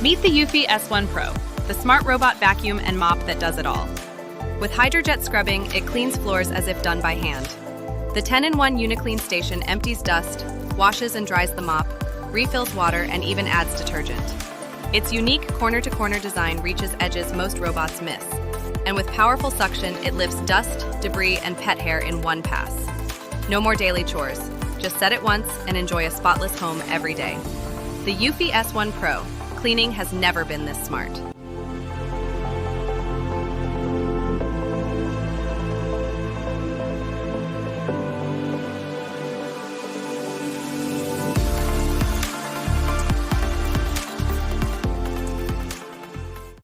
Meet the Eufy S1 Pro, the smart robot vacuum and mop that does it all. With HydroJet Scrubbing, it cleans floors as if done by hand. The 10-in-1 UniClean Station empties dust, washes and dries the mop, refills water, and even adds detergent. Its unique corner-to-corner design reaches edges most robots miss. And with powerful suction, it lifts dust, debris, and pet hair in one pass. No more daily chores. Just set it once and enjoy a spotless home every day. The Eufy S1 Pro. Cleaning has never been this smart.